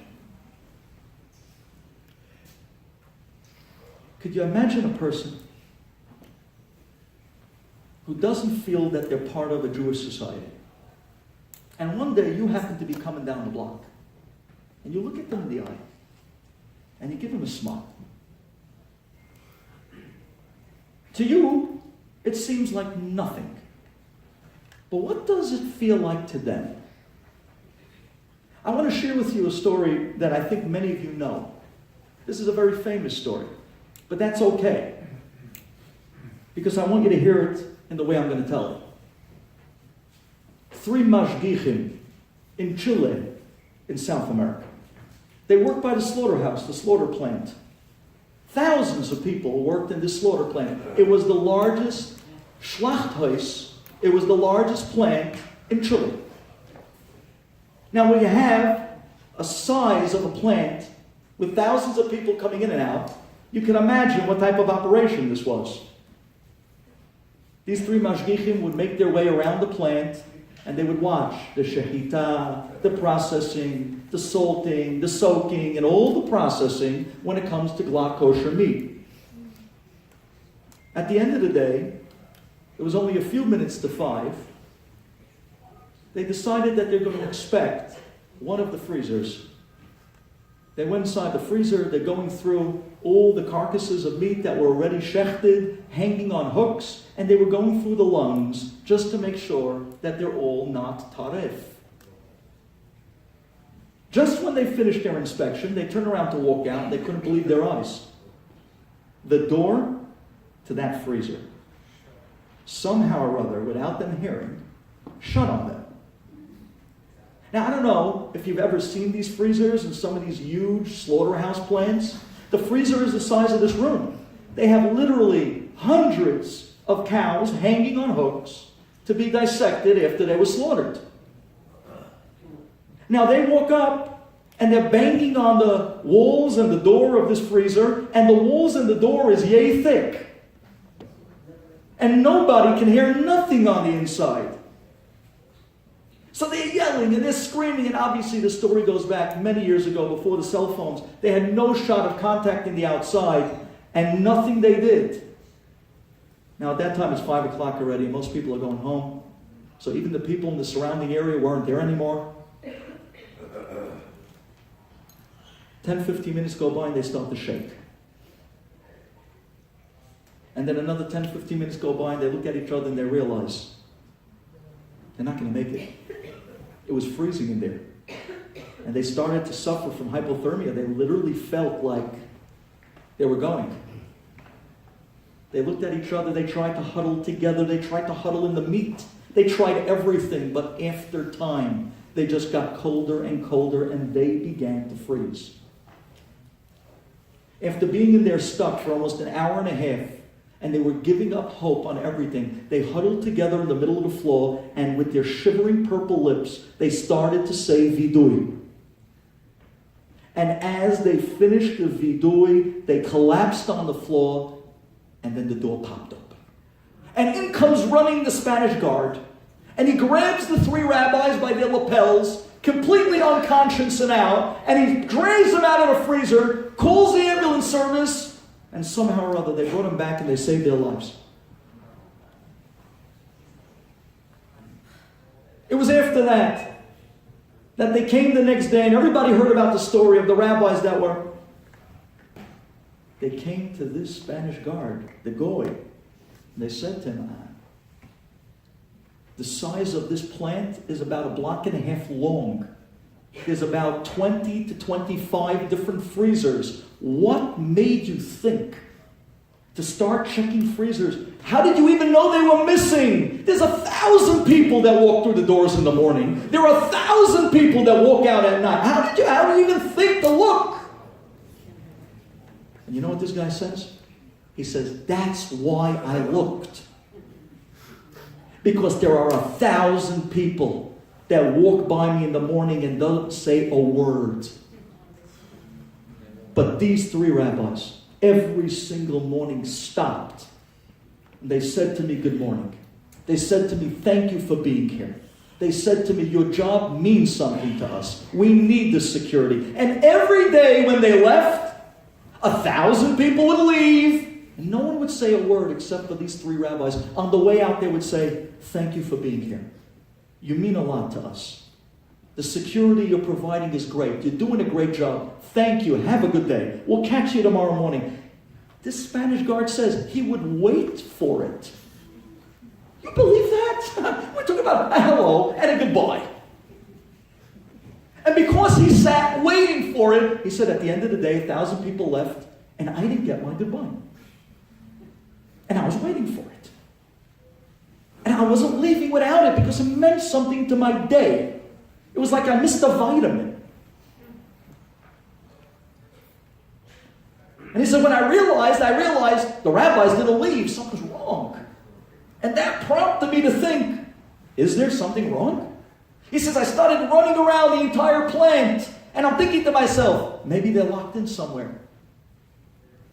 Could you imagine a person who doesn't feel that they're part of a Jewish society? And one day you happen to be coming down the block. And you look at them in the eye. And you give them a smile. To you, it seems like nothing. But what does it feel like to them? I want to share with you a story that I think many of you know. This is a very famous story. But that's okay. Because I want you to hear it in the way I'm going to tell it. 3 mashgichim in Chile, in South America. They worked by the slaughterhouse, the slaughter plant. Thousands of people worked in this slaughter plant. It was the largest schlachthaus, it was the largest plant in Chile. Now when you have a size of a plant with thousands of people coming in and out, you can imagine what type of operation this was. These 3 mashgichim would make their way around the plant, and they would watch the shehita, the processing, the salting, the soaking, and all the processing when it comes to glatt kosher meat. At the end of the day, it was only a few minutes to 5, they decided that they're going to inspect one of the freezers. They went inside the freezer, they're going through all the carcasses of meat that were already shechted, hanging on hooks, and they were going through the lungs just to make sure that they're all not taref. Just when they finished their inspection, they turned around to walk out, and they couldn't believe their eyes. The door to that freezer, somehow or other, without them hearing, shut on them. Now, I don't know if you've ever seen these freezers in some of these huge slaughterhouse plants. The freezer is the size of this room. They have literally hundreds of cows hanging on hooks to be dissected after they were slaughtered. Now, they walk up and they're banging on the walls and the door of this freezer, and the walls and the door is yay thick. And nobody can hear nothing on the inside. So they're yelling and they're screaming, and obviously the story goes back many years ago before the cell phones. They had no shot of contacting the outside, and nothing they did. Now at that time it's 5 o'clock already, and most people are going home. So even the people in the surrounding area weren't there anymore. 10, 15 minutes go by and they start to shake. And then another 10, 15 minutes go by and they look at each other and they realize they're not going to make it. It was freezing in there. And they started to suffer from hypothermia. They literally felt like they were going. They looked at each other. They tried to huddle together. They tried to huddle in the meat. They tried everything. But after time, they just got colder and colder, and they began to freeze. After being in there stuck for almost an hour and a half, and they were giving up hope on everything, they huddled together in the middle of the floor, and with their shivering purple lips, they started to say vidui. And as they finished the vidui, they collapsed on the floor, and then the door popped up. And in comes running the Spanish guard, and he grabs the 3 rabbis by their lapels, completely unconscious and out, and he drags them out of the freezer, calls the ambulance service, and somehow or other, they brought them back and they saved their lives. It was after that they came the next day, and everybody heard about the story of the rabbis that were. They came to this Spanish guard, the Goy, and they said to him, the size of this plant is about 1.5 blocks long. There's about 20 to 25 different freezers. What made you think to start checking freezers? How did you even know they were missing? There's 1,000 people that walk through the doors in the morning. There are 1,000 people that walk out at night. How did you even think to look? And you know what this guy says? He says, that's why I looked. Because there are 1,000 people that walk by me in the morning and don't say a word. But these 3 rabbis, every single morning stopped. And they said to me, good morning. They said to me, thank you for being here. They said to me, your job means something to us. We need this security. And every day when they left, 1,000 people would leave. And no one would say a word except for these 3 rabbis. On the way out, they would say, thank you for being here. You mean a lot to us. The security you're providing is great. You're doing a great job. Thank you. Have a good day. We'll catch you tomorrow morning. This Spanish guard says he would wait for it. You believe that? We're talking about a hello and a goodbye. And because he sat waiting for it, he said at the end of the day, 1,000 people left, and I didn't get my goodbye. And I was waiting for it. And I wasn't leaving without it because it meant something to my day. It was like I missed a vitamin. And he said, when I realized the rabbis didn't leave. Something's wrong. And that prompted me to think, is there something wrong? He says, I started running around the entire plant. And I'm thinking to myself, maybe they're locked in somewhere.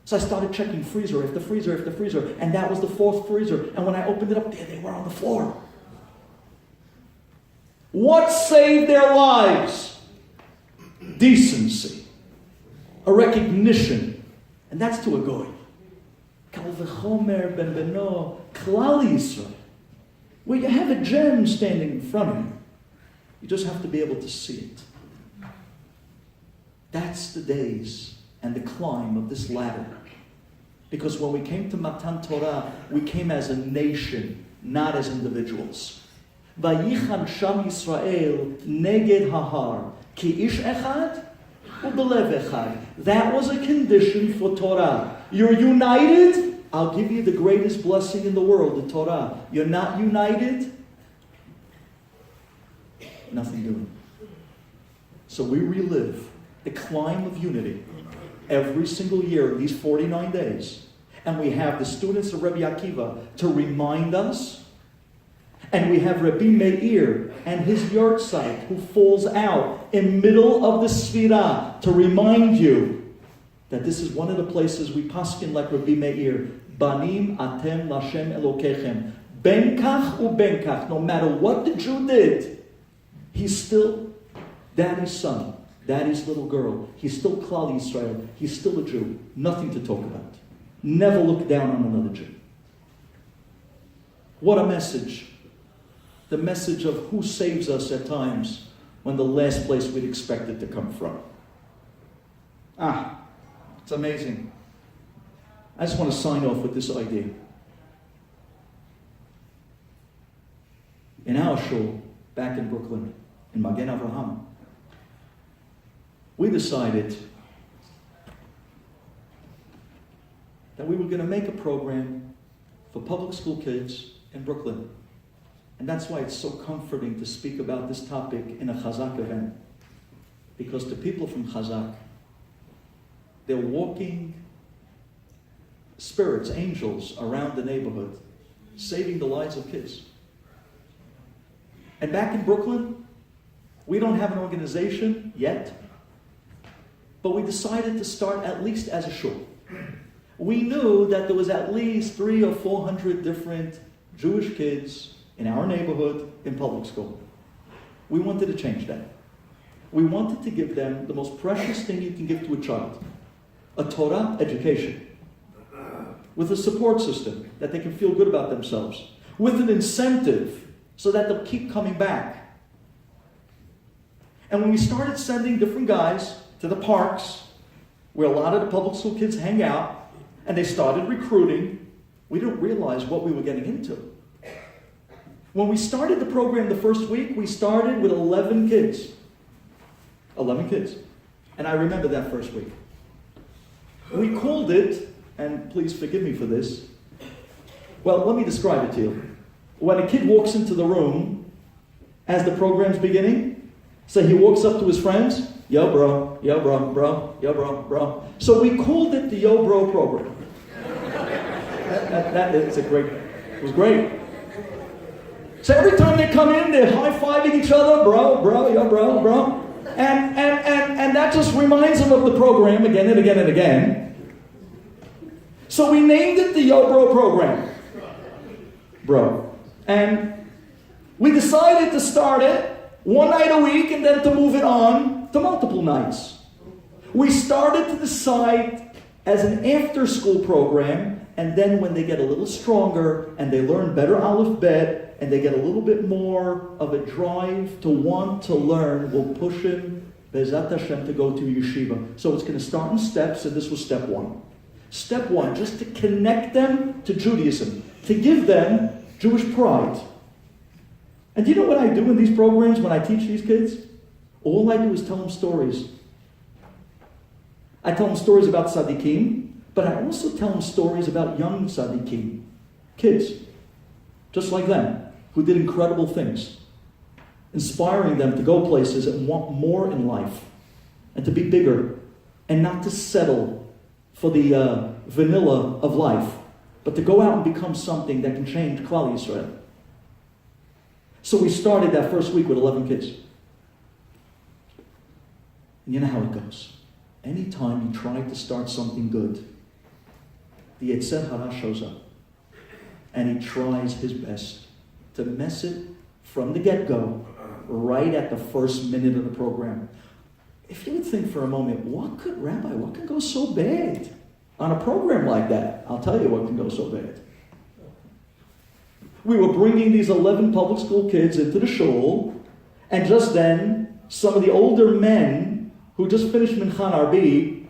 So I started checking freezer after freezer after freezer, and that was the 4th freezer. And when I opened it up, there they were on the floor. What saved their lives? Decency. A recognition. And that's to a goy. Kal v'chomer ben beno, Klal Yisrael, where you have a gem standing in front of you. You just have to be able to see it. That's the days and the climb of this ladder. Because when we came to Matan Torah, we came as a nation, not as individuals. Vayichan Sham Yisrael neged hahar ki ish echad ubelev echad. That was a condition for Torah. You're united, I'll give you the greatest blessing in the world, the Torah. You're not united, nothing doing. So we relive the climb of unity every single year, these 49 days. And we have the students of Rebbe Akiva to remind us. And we have Rebbe Meir and his yahrzeit who falls out in middle of the Sefirat to remind you that this is one of the places we paskin like Rebbe Meir. Banim atem lashem elokechem. Benkach ubenkach. No matter what the Jew did, he's still daddy's son. Daddy's little girl. He's still Klal Yisrael. He's still a Jew. Nothing to talk about. Never look down on another Jew. What a message. The message of who saves us at times when the last place we'd expect it to come from. It's amazing. I just want to sign off with this idea. In our shul, back in Brooklyn, in Magen Avraham, we decided that we were going to make a program for public school kids in Brooklyn. And that's why it's so comforting to speak about this topic in a Chazak event. Because the people from Chazak, they're walking spirits, angels around the neighborhood, saving the lives of kids. And back in Brooklyn, we don't have an organization yet, but we decided to start at least as a shul. We knew that there was at least 300 or 400 different Jewish kids in our neighborhood in public school. We wanted to change that. We wanted to give them the most precious thing you can give to a child, a Torah education, with a support system that they can feel good about themselves, with an incentive so that they'll keep coming back. And when we started sending different guys to the parks, where a lot of the public school kids hang out, and they started recruiting, we didn't realize what we were getting into. When we started the program the first week, we started with 11 kids. 11 kids. And I remember that first week. We called it, and please forgive me for this, well, let me describe it to you. When a kid walks into the room, as the program's beginning, so he walks up to his friends, yo bro, yo bro, yo bro. So we called it the Yo Bro program. It was great. So every time they come in, they're high-fiving each other, bro, yo bro. And that just reminds them of the program again and again and again. So we named it the Yo Bro program. Bro. And we decided to start it one night a week and then to move it on to multiple nights. We started to decide as an after-school program, and then when they get a little stronger and they learn better Aleph Bet and they get a little bit more of a drive to want to learn, we'll push him, Be'ezat Hashem, to go to yeshiva. So it's going to start in steps, and this was step one. Step one, just to connect them to Judaism, to give them Jewish pride. And do you know what I do in these programs when I teach these kids? All I do is tell them stories. I tell them stories about tzaddikim, but I also tell them stories about young tzaddikim, kids, just like them, who did incredible things, inspiring them to go places and want more in life, and to be bigger, and not to settle for the vanilla of life, but to go out and become something that can change Klal Yisrael. So we started that first week with 11 kids. And you know how it goes. Anytime you try to start something good, the Yetzer Hara shows up. And he tries his best to mess it from the get-go, right at the first minute of the program. If you would think for a moment, what can go so bad on a program like that? I'll tell you what can go so bad. We were bringing these 11 public school kids into the shul, and just then, some of the older men who just finished Minchan Arbi,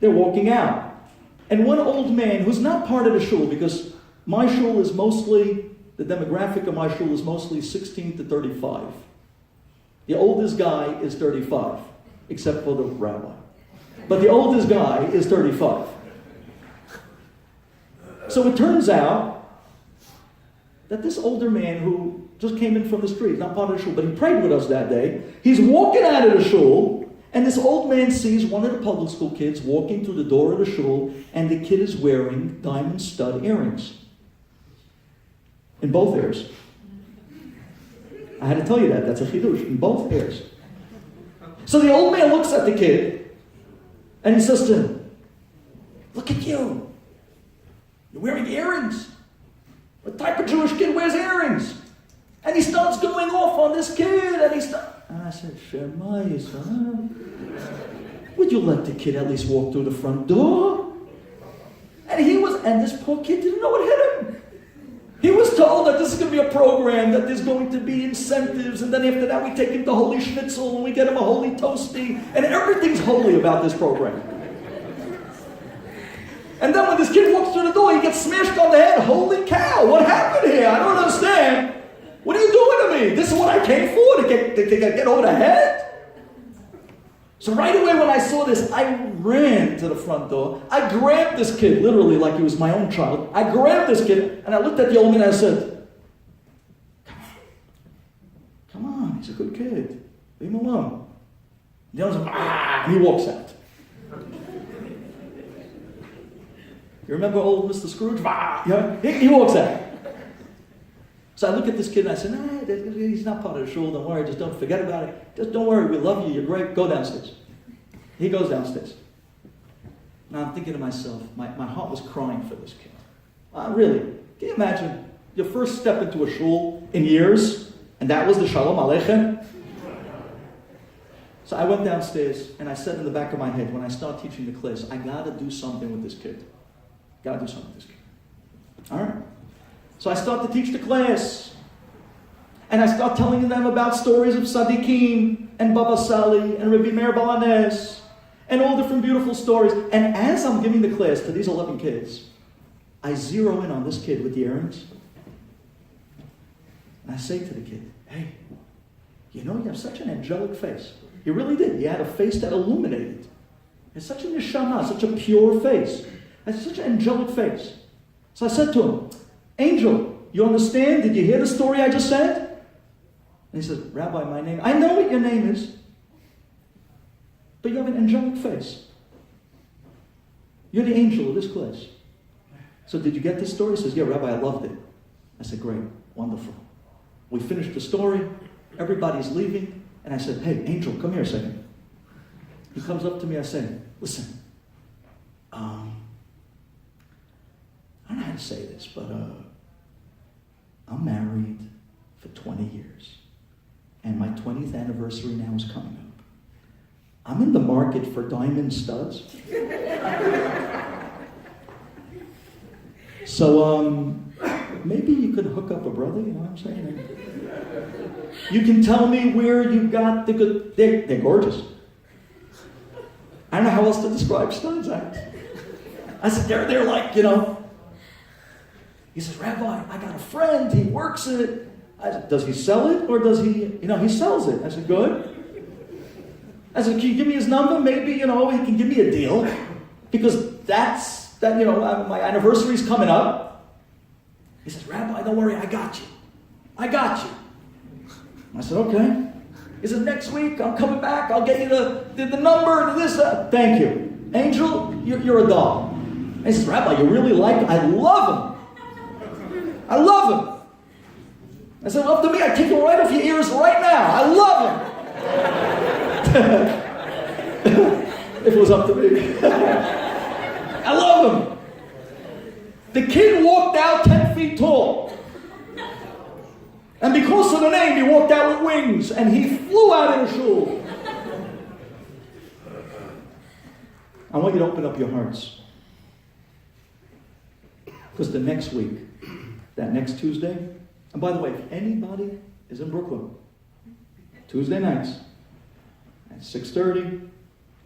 they're walking out. And one old man who's not part of the shul, because my shul is mostly, the demographic of my shul is mostly 16 to 35. The oldest guy is 35, except for the rabbi. But the oldest guy is 35. So it turns out that this older man who just came in from the street, not part of the shul, but he prayed with us that day, he's walking out of the shul, and this old man sees one of the public school kids walking through the door of the shul, and the kid is wearing diamond stud earrings. In both ears. I had to tell you that. That's a chidush. In both ears. So the old man looks at the kid, and he says to him, "Look at you. You're wearing earrings. What type of Jewish kid wears earrings?" And he starts going off on this kid, and I said, "Shema Yisrael, would you let the kid at least walk through the front door?" And this poor kid didn't know what hit him. He was told that this is going to be a program, that there's going to be incentives, and then after that we take him to Holy Schnitzel, and we get him a holy toasty, and everything's holy about this program. And then when this kid walks through the door, he gets smashed on the head. Holy cow, what happened here? I don't understand. What are you doing to me? This is what I came for, to get over the head? So right away when I saw this, I ran to the front door. I grabbed this kid, literally like he was my own child. I grabbed this kid, and I looked at the old man and I said, Come on, he's a good kid. Leave him alone. The other said, and he walks out. You remember old Mr. Scrooge? Yeah, he walks out. So I look at this kid and I said, he's not part of the shul, don't worry, just don't forget about it. Just don't worry, we love you, you're great, go downstairs. He goes downstairs. Now I'm thinking to myself, my heart was crying for this kid. Really, can you imagine your first step into a shul in years, and that was the Shalom Aleichem? So I went downstairs and I said in the back of my head, when I start teaching the class, I gotta do something with this kid. Gotta do something with this kid. All right. So I start to teach the class. And I start telling them about stories of Tzaddikim and Baba Sali and Rebbe Meir Balanes and all different beautiful stories. And as I'm giving the class to these 11 kids, I zero in on this kid with the earrings. And I say to the kid, "Hey, you know, you have such an angelic face." He really did. He had a face that illuminated. It's such a neshama, such a pure face. It's such an angelic face. So I said to him, "Angel, you understand? Did you hear the story I just said?" And he said, "Rabbi, I know what your name is, but you have an angelic face. You're the angel of this class. So did you get this story?" He says, "Yeah, Rabbi, I loved it." I said, "Great, wonderful." We finished the story. Everybody's leaving. And I said, "Hey, Angel, come here a second." He comes up to me. I say, "Listen, I don't know how to say this, but I'm married for 20 years. And my 20th anniversary now is coming up. I'm in the market for diamond studs. So maybe you could hook up a brother, you know what I'm saying? You can tell me where you got the good... They're gorgeous. I don't know how else to describe studs. I said, they're like, you know... He says, "Rabbi, I got a friend, he works it." I said, "Does he sell it or does he..." He sells it. I said, "Good." I said, "Can you give me his number? Maybe, he can give me a deal. Because my anniversary's coming up." He says, "Rabbi, don't worry, I got you. I said, "Okay." He said, "Next week, I'm coming back, I'll get you the number, this, thank you. Angel, you're a doll." And he says, "Rabbi, you really like him?" "I love him. I love him." I said, "Up to me, I'd take him right off your ears right now. I love him." If it was up to me. I love him. The kid walked out 10 feet tall. And because of the name, he walked out with wings. And he flew out in a shul. I want you to open up your hearts. Because the next week, that next Tuesday, And by the way, if anybody is in Brooklyn, Tuesday nights at 6:30,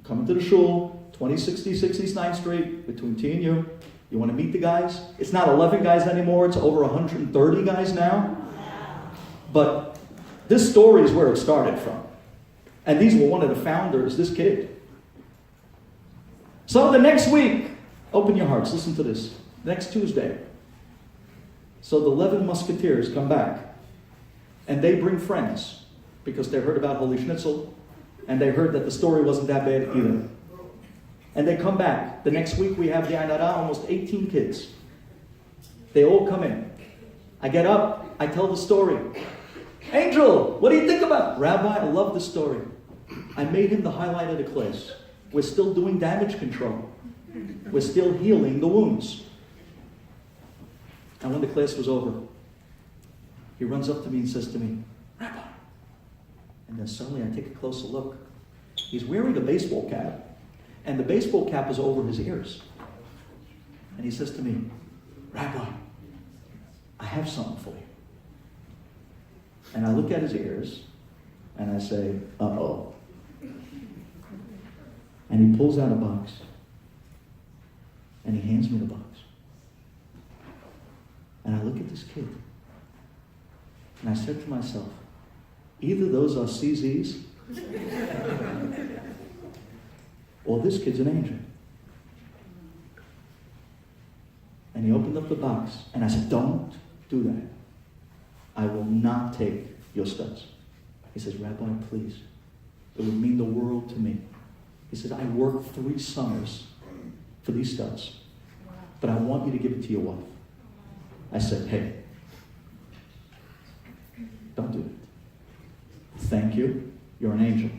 come into the shul, 2066 East 9th Street, between T and U. You want to meet the guys? It's not 11 guys anymore, it's over 130 guys now. But this story is where it started from. And these were one of the founders, this kid. So the next week, open your hearts, listen to this. Next Tuesday. So the 11 musketeers come back. And they bring friends. Because they heard about Holy Schnitzel. And they heard that the story wasn't that bad either. And they come back. The next week we have the Ainara, almost 18 kids. They all come in. I get up, I tell the story. Angel, what do you think about it? Rabbi, I love the story. I made him the highlight of the class. We're still doing damage control. We're still healing the wounds. And when the class was over, he runs up to me and says to me, Rabbi. And then suddenly I take a closer look. He's wearing a baseball cap. And the baseball cap is over his ears. And he says to me, Rabbi, I have something for you. And I look at his ears, and I say, uh-oh. And he pulls out a box, and he hands me the box. And I look at this kid, and I said to myself, either those are CZs, or this kid's an angel. And he opened up the box, and I said, don't do that. I will not take your studs. He says, Rabbi, please. It would mean the world to me. He says, I worked 3 summers for these studs, but I want you to give it to your wife. I said, hey, don't do it. Thank you. You're an angel.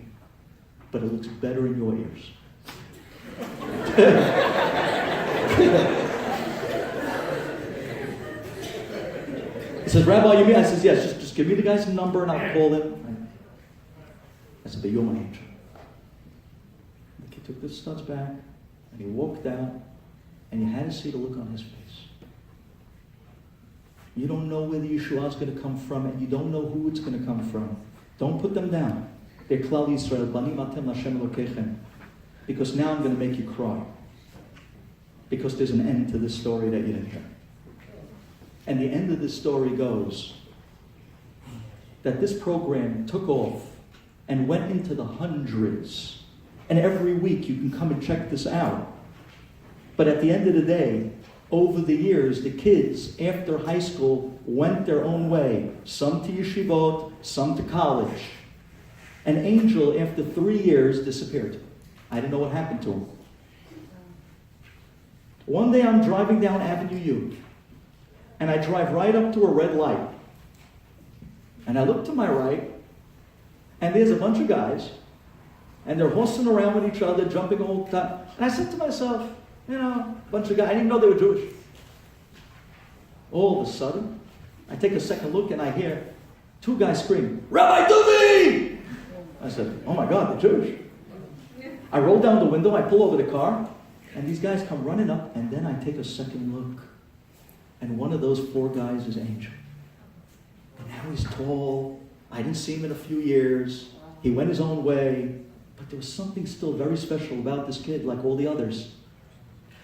But it looks better in your ears. He says, Rabbi, you mean? I says, yes, just give me the guy's number and I'll call him. I said, but you're my angel. The kid took the studs back and he walked out and you had to see the look on his face. You don't know where the Yeshua is going to come from and you don't know who it's going to come from. Don't put them down. They're Klal Yisrael, Banim Atem Lashem Elokechem. Because now I'm going to make you cry. Because there's an end to this story that you didn't hear. And the end of this story goes that this program took off and went into the hundreds. And every week you can come and check this out. But at the end of the day, over the years, the kids after high school went their own way. Some to yeshivot, some to college. An angel, after 3 years, disappeared. I didn't know what happened to him. One day I'm driving down Avenue U. And I drive right up to a red light. And I look to my right, and there's a bunch of guys, and they're horsing around with each other, jumping all the time. And I said to myself, a bunch of guys, I didn't even know they were Jewish. All of a sudden, I take a second look and I hear 2 guys scream, Rabbi Duvi! I said, oh my God, they're Jewish. I roll down the window, I pull over the car, and these guys come running up, and then I take a second look. And one of those 4 guys is Angel. And now he's tall. I didn't see him in a few years. He went his own way. But there was something still very special about this kid, like all the others.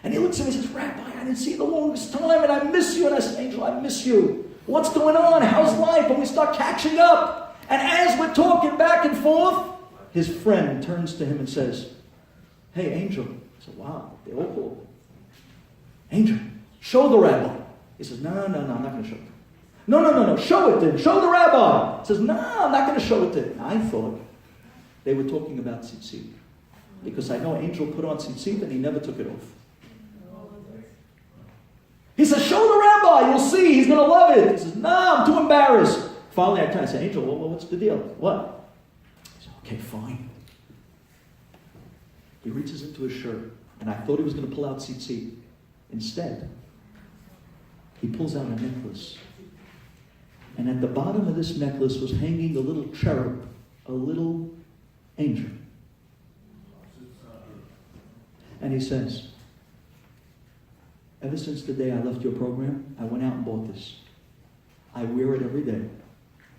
And he looks at me and says, Rabbi, I didn't see you the longest time, and I miss you. And I said, Angel, I miss you. What's going on? How's life? And we start catching up. And as we're talking back and forth, his friend turns to him and says, hey, Angel. I said, wow, they all called me. Angel, show the rabbi. He says, no, I'm not going to show it. No, show it then. Show the rabbi. He says, no, I'm not going to show it then. I thought they were talking about tzitzit. Because I know Angel put on tzitzit and he never took it off. He says, show the rabbi. You'll see. He's going to love it. He says, no, I'm too embarrassed. Finally, I said, Angel, what's the deal? What? He said, okay, fine. He reaches into his shirt, and I thought he was going to pull out tzitzit. Instead, he pulls out a necklace. And at the bottom of this necklace was hanging a little cherub, a little angel. And he says, ever since the day I left your program, I went out and bought this. I wear it every day.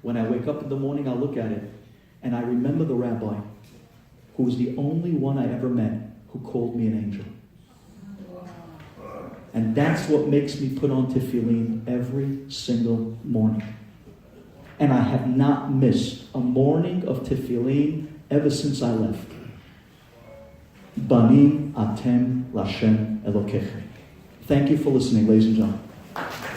When I wake up in the morning, I look at it, and I remember the rabbi who was the only one I ever met who called me an angel. And that's what makes me put on tefillin every single morning. And I have not missed a morning of tefillin ever since I left. Banim atem Lashem Elokechem. Thank you for listening, ladies and gentlemen.